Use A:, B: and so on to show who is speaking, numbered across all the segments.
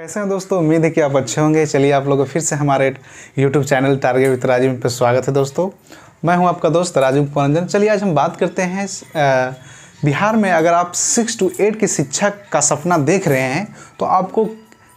A: कैसे हैं दोस्तों। उम्मीद है कि आप अच्छे होंगे। चलिए आप लोगों को फिर से हमारे YouTube channel target with Rajiv पर स्वागत है। दोस्तों मैं हूं आपका दोस्त राजीव पुरंजन। चलिए आज हम बात करते हैं बिहार में अगर आप 6 to 8 की शिक्षक का सपना देख रहे हैं तो आपको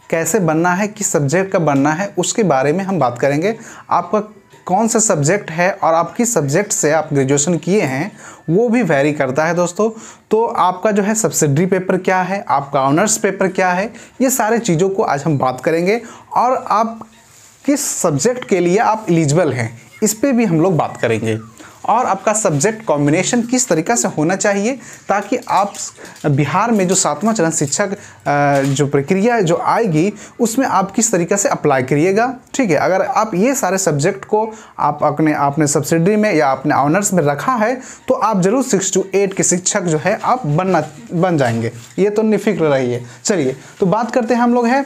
A: कैसे बनना है, किस सब्जेक्ट का बनना है, उसके बारे में हम बात करेंगे। आपका कौन सा सब्जेक्ट है और आप किस सब्जेक्ट से आप ग्रेजुएशन किए हैं वो भी वैरी करता है दोस्तों। तो आपका जो है सब्सिडरी पेपर क्या है, आपका ऑनर्स पेपर क्या है, ये सारे चीज़ों को आज हम बात करेंगे। और आप किस सब्जेक्ट के लिए आप एलिजिबल हैं इस पे भी हम लोग बात करेंगे। और आपका सब्जेक्ट कॉम्बिनेशन किस तरीक़ा से होना चाहिए ताकि आप बिहार में जो 7वां चरण शिक्षक जो प्रक्रिया जो आएगी उसमें आप किस तरीक़े से अप्लाई करिएगा। ठीक है, अगर आप ये सारे सब्जेक्ट को आप आपने सब्सिडरी में या अपने ऑनर्स में रखा है तो आप ज़रूर 6 to 8 के शिक्षक जो है आप बन जाएंगे, ये तो निफिक्र रहिए। चलिए तो बात करते हैं हम लोग हैं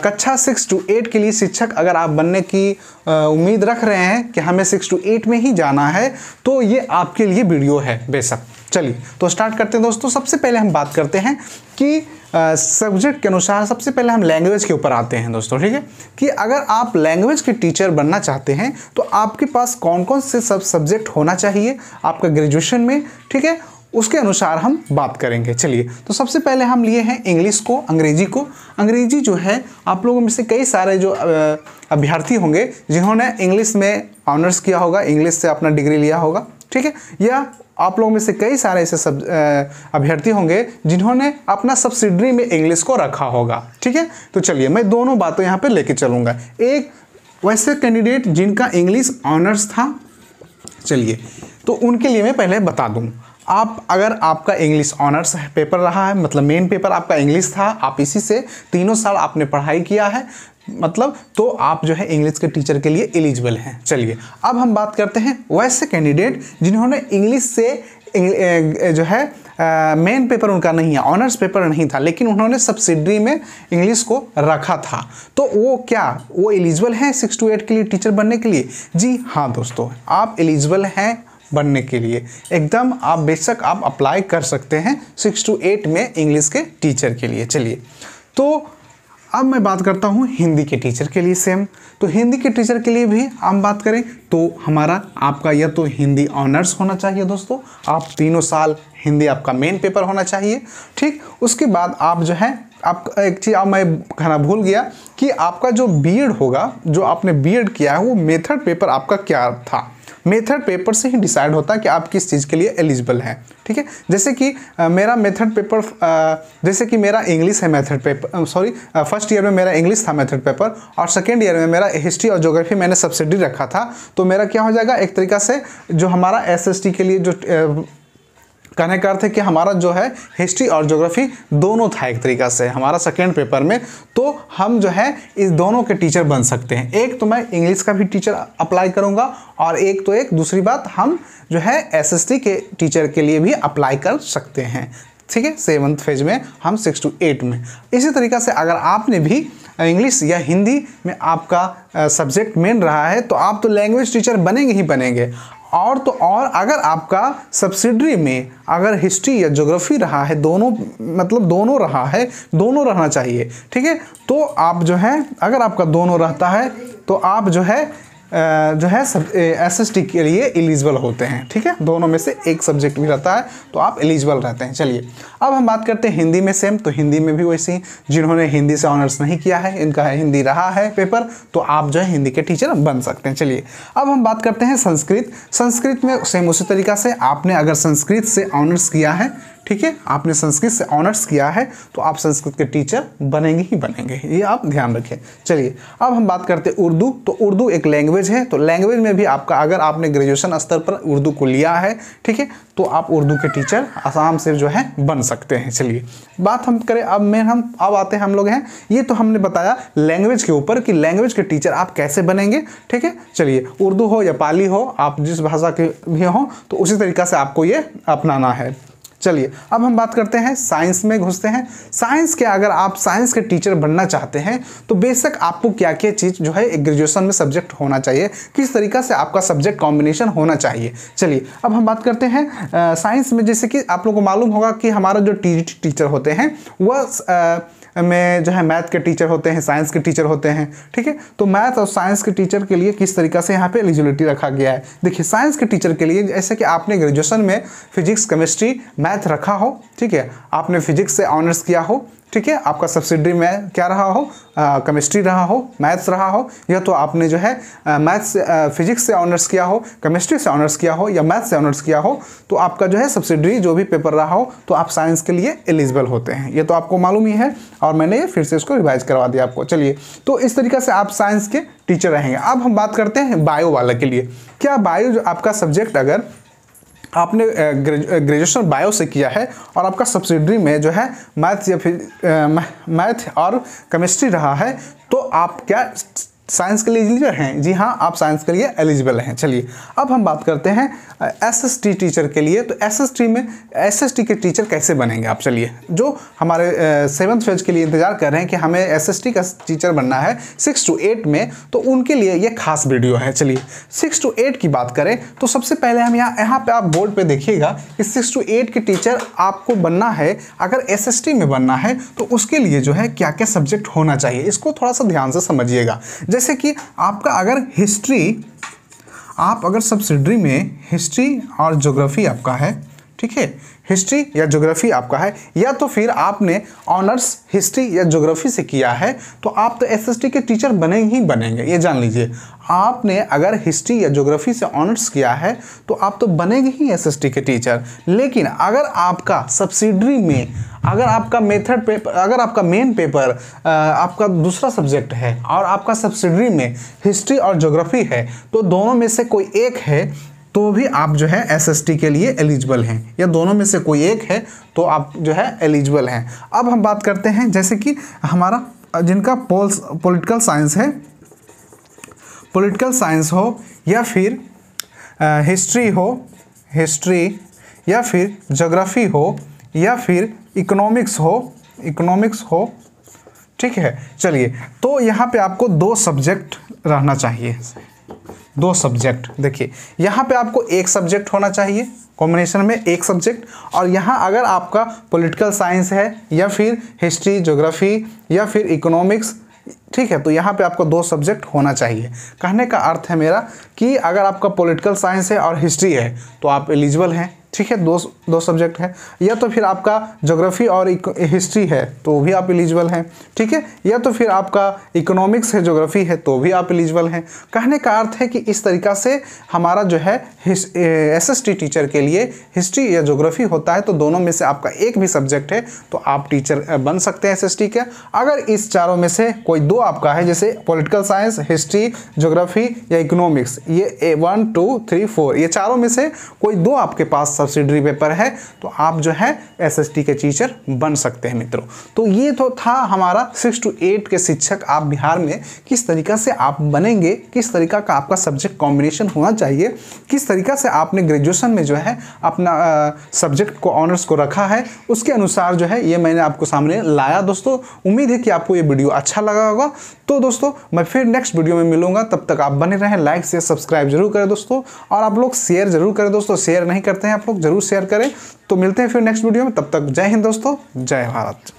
A: कक्षा 6 to 8 के लिए शिक्षक अगर आप बनने की उम्मीद रख रहे हैं कि हमें 6 to 8 में ही जाना है तो ये आपके लिए वीडियो है बेशक। चलिए तो स्टार्ट करते हैं दोस्तों। सबसे पहले हम बात करते हैं कि सब्जेक्ट के अनुसार सबसे पहले हम लैंग्वेज के ऊपर आते हैं दोस्तों। ठीक है, कि अगर आप लैंग्वेज के टीचर बनना चाहते हैं तो आपके पास कौन कौन से सब्जेक्ट होना चाहिए आपका ग्रेजुएशन में, ठीक है, उसके अनुसार हम बात करेंगे। चलिए तो सबसे पहले हम लिए हैं इंग्लिश को, अंग्रेजी को। अंग्रेजी जो है आप लोगों में से कई सारे जो अभ्यर्थी होंगे जिन्होंने इंग्लिश में ऑनर्स किया होगा, इंग्लिश से अपना डिग्री लिया होगा, ठीक है, या आप लोगों में से कई सारे ऐसे अभ्यर्थी होंगे जिन्होंने अपना सब्सिडरी में इंग्लिश को रखा होगा। ठीक है, तो चलिए मैं दोनों बातें यहाँ पे लेके चलूँगा। एक वैसे कैंडिडेट जिनका इंग्लिश ऑनर्स था, चलिए तो उनके लिए मैं पहले बता दूँ। आप अगर आपका इंग्लिश ऑनर्स पेपर रहा है, मतलब मेन पेपर आपका इंग्लिश था, आप इसी से 3 साल आपने पढ़ाई किया है, मतलब तो आप जो है इंग्लिश के टीचर के लिए एलिजिबल हैं। चलिए अब हम बात करते हैं वैसे कैंडिडेट जिन्होंने इंग्लिश से जो है मेन पेपर उनका नहीं है, ऑनर्स पेपर नहीं था, लेकिन उन्होंने सब्सिडरी में इंग्लिश को रखा था, तो वो एलिजिबल हैं 6 to 8 के लिए टीचर बनने के लिए? जी हाँ दोस्तों, आप एलिजिबल हैं बनने के लिए एकदम। आप बेशक आप अप्लाई कर सकते हैं 6 to 8 में इंग्लिश के टीचर के लिए। चलिए तो अब मैं बात करता हूँ हिंदी के टीचर के लिए। सेम तो हिंदी के टीचर के लिए भी हम बात करें तो हमारा आपका या तो हिंदी ऑनर्स होना चाहिए दोस्तों, आप 3 साल हिंदी आपका मेन पेपर होना चाहिए। ठीक, उसके बाद आप जो है आप एक चीज़ मैं कहना भूल गया कि आपका जो बीएड होगा, जो आपने बीएड किया है वो मेथड पेपर आपका क्या था। मेथड पेपर से ही डिसाइड होता है कि आप किस चीज़ के लिए एलिजिबल हैं। ठीक है, जैसे कि मेरा मेथड पेपर जैसे कि मेरा इंग्लिश है method paper, sorry first year में मेरा इंग्लिश था मेथड पेपर और सेकेंड ईयर में मेरा हिस्ट्री और ज्योग्राफी मैंने सब्सिडी रखा था, तो मेरा क्या हो जाएगा एक तरीक़ा से जो हमारा एसएसटी के लिए जो कहने का अर्थ है कि हमारा जो है हिस्ट्री और ज्योग्राफी दोनों था एक तरीक़ा से हमारा सेकेंड पेपर में, तो हम जो है इस दोनों के टीचर बन सकते हैं। एक तो मैं इंग्लिश का भी टीचर अप्लाई करूंगा और एक दूसरी बात हम जो है एसएसटी के टीचर के लिए भी अप्लाई कर सकते हैं। ठीक है, 7th फेज में हम 6 to 8 में। इसी तरीक़ा से अगर आपने भी इंग्लिश या हिंदी में आपका सब्जेक्ट मेन रहा है तो आप तो लैंग्वेज टीचर बनेंगे ही बनेंगे। और तो और अगर आपका सब्सिडरी में अगर हिस्ट्री या ज्योग्राफी रहा है, दोनों मतलब दोनों रहा है, दोनों रहना चाहिए। ठीक है, तो आप जो है अगर आपका दोनों रहता है तो आप जो है सब एसएसटी के लिए एलिजिबल होते हैं। ठीक है, दोनों में से एक सब्जेक्ट भी रहता है तो आप एलिजिबल रहते हैं। चलिए अब हम बात करते हैं हिंदी में। सेम तो हिंदी में भी वैसे ही जिन्होंने हिंदी से ऑनर्स नहीं किया है, इनका हिंदी रहा है पेपर, तो आप जो है हिंदी के टीचर बन सकते हैं। चलिए अब हम बात करते हैं संस्कृत। संस्कृत में सेम उसी तरीक़ा से आपने अगर संस्कृत से ऑनर्स किया है, ठीक है, आपने संस्कृत से ऑनर्स किया है तो आप संस्कृत के टीचर बनेंगे ही बनेंगे, ये आप ध्यान रखें। चलिए अब हम बात करते हैं उर्दू। तो उर्दू एक लैंग्वेज है, तो लैंग्वेज में भी आपका अगर आपने ग्रेजुएशन स्तर पर उर्दू को लिया है, ठीक है, तो आप उर्दू के टीचर आसाम से जो है बन सकते हैं। चलिए बात हम करें अब आते हैं हम लोग हैं, ये तो हमने बताया लैंग्वेज के ऊपर कि लैंग्वेज के टीचर आप कैसे बनेंगे। ठीक है, चलिए उर्दू हो या पाली हो, आप जिस भाषा के भी हो तो उसी तरीक़ा से आपको ये अपनाना है। चलिए अब हम बात करते हैं साइंस में घुसते हैं। साइंस के अगर आप साइंस के टीचर बनना चाहते हैं तो बेशक आपको क्या क्या चीज़ जो है एक ग्रेजुएशन में सब्जेक्ट होना चाहिए, किस तरीक़ा से आपका सब्जेक्ट कॉम्बिनेशन होना चाहिए। चलिए अब हम बात करते हैं साइंस में। जैसे कि आप लोगों को मालूम होगा कि हमारा जो टीजीटी टीचर होते हैं वह में जो है मैथ के टीचर होते हैं, साइंस के टीचर होते हैं, ठीक है। तो मैथ और साइंस के टीचर के लिए किस तरीक़ा से यहाँ पे एलिजिबिलिटी रखा गया है। देखिए साइंस के टीचर के लिए जैसे कि आपने ग्रेजुएशन में फिजिक्स, केमिस्ट्री, मैथ रखा हो, ठीक है, आपने फिजिक्स से ऑनर्स किया हो, ठीक है, आपका सब्सिडरी में क्या रहा हो, केमिस्ट्री रहा हो, मैथ्स रहा हो, या तो आपने जो है मैथ्स फिजिक्स से ऑनर्स किया हो, केमिस्ट्री से ऑनर्स किया हो या मैथ्स से ऑनर्स किया हो, तो आपका जो है सब्सिडरी जो भी पेपर रहा हो तो आप साइंस के लिए एलिजिबल होते हैं। ये तो आपको मालूम ही है और मैंने ये फिर से इसको रिवाइज करवा दिया आपको। चलिए, तो इस तरीके से आप साइंस के टीचर रहेंगे। अब हम बात करते हैं बायो वाला के लिए। क्या बायो जो आपका सब्जेक्ट अगर आपने ग्रेजुएशन बायो से किया है और आपका सब्सिडरी में जो है मैथ्स या फिर मैथ और केमिस्ट्री रहा है, तो आप क्या साइंस के लिए एलिजिबल हैं? जी हाँ, आप साइंस के लिए एलिजिबल हैं। चलिए, अब हम बात करते हैं एसएसटी टीचर के लिए। तो एसएसटी के टीचर कैसे बनेंगे आप? चलिए, जो हमारे 7th फेज के लिए इंतजार कर रहे हैं कि हमें एसएसटी का टीचर बनना है 6 to 8 में, तो उनके लिए ये खास वीडियो है। चलिए, 6 to 8 की बात करें तो सबसे पहले हम यहाँ पे आप बोर्ड पे देखिएगा कि 6 to 8 के टीचर आपको बनना है। अगर एसएसटी में बनना है तो उसके लिए जो है क्या क्या सब्जेक्ट होना चाहिए, इसको थोड़ा सा ध्यान से समझिएगा। जैसे कि आपका अगर हिस्ट्री, आप अगर सब्सिडरी में हिस्ट्री और ज्योग्राफी आपका है, ठीक है, हिस्ट्री या ज्योग्राफी आपका है, या तो फिर आपने ऑनर्स हिस्ट्री या ज्योग्राफी से किया है, तो आप तो एसएसटी के टीचर बनेंगे ही बनेंगे। ये जान लीजिए, आपने अगर हिस्ट्री या ज्योग्राफी से ऑनर्स किया है तो आप तो बनेंगे ही एसएसटी के टीचर। लेकिन अगर आपका सब्सिडरी में, अगर आपका मेथड पेपर, अगर आपका मेन पेपर आपका दूसरा सब्जेक्ट है और आपका सब्सिडरी में हिस्ट्री और ज्योग्राफी है, तो दोनों में से कोई एक है तो भी आप जो है एसएसटी के लिए एलिजिबल हैं, या दोनों में से कोई एक है तो आप जो है एलिजिबल हैं। अब हम बात करते हैं जैसे कि हमारा जिनका पॉलिटिकल साइंस है, पॉलिटिकल साइंस हो या फिर हिस्ट्री हो, हिस्ट्री या फिर ज्योग्राफी हो या फिर इकोनॉमिक्स हो, ठीक है। चलिए, तो यहाँ पे आपको 2 सब्जेक्ट रहना चाहिए, 2 सब्जेक्ट। देखिए, यहाँ पे आपको 1 सब्जेक्ट होना चाहिए, कॉम्बिनेशन में 1 सब्जेक्ट। और यहाँ अगर आपका पॉलिटिकल साइंस है या फिर हिस्ट्री, ज्योग्राफी या फिर इकोनॉमिक्स, ठीक है, तो यहाँ पे आपको 2 सब्जेक्ट होना चाहिए। कहने का अर्थ है मेरा कि अगर आपका पॉलिटिकल साइंस है और हिस्ट्री है तो आप एलिजिबल हैं, ठीक है, 2 सब्जेक्ट है। या तो फिर आपका ज्योग्राफी और हिस्ट्री है तो भी आप एलिजिबल हैं, ठीक है। या तो फिर आपका इकोनॉमिक्स है, ज्योग्राफी है, तो भी आप एलिजिबल हैं। कहने का अर्थ है कि इस तरीक़ा से हमारा जो है एसएसटी टीचर के लिए हिस्ट्री या ज्योग्राफी होता है, तो दोनों में से आपका एक भी सब्जेक्ट है तो आप टीचर बन सकते हैं एसएसटी के। अगर इस चारों में से कोई 2 आपका है, जैसे पॉलिटिकल साइंस, हिस्ट्री, ज्योग्राफी या इकोनॉमिक्स, ये 1 2 3 4, ये चारों में से कोई 2 आपके पास सब्सिडरी पेपर है, तो आप जो है एसएसटी के टीचर बन सकते हैं मित्रों। तो ये तो था हमारा 6 to 8 के शिक्षक आप बिहार में किस तरीका से आप बनेंगे, किस तरीका का आपका सब्जेक्ट कॉम्बिनेशन होना चाहिए, किस तरीका से आपने ग्रेजुएशन में जो है अपना सब्जेक्ट को, ऑनर्स को रखा है, उसके अनुसार जो है ये मैंने आपको सामने लाया। दोस्तों, उम्मीद है कि आपको ये वीडियो अच्छा लगा होगा। तो दोस्तों, मैं फिर नेक्स्ट वीडियो में मिलूंगा, तब तक आप बने रहें। लाइक शेयर सब्सक्राइब जरूर करें दोस्तों, और आप लोग शेयर जरूर करें दोस्तों, शेयर नहीं करते हैं आप लोग, जरूर शेयर करें। तो मिलते हैं फिर नेक्स्ट वीडियो में, तब तक जय हिंद दोस्तों, जय भारत।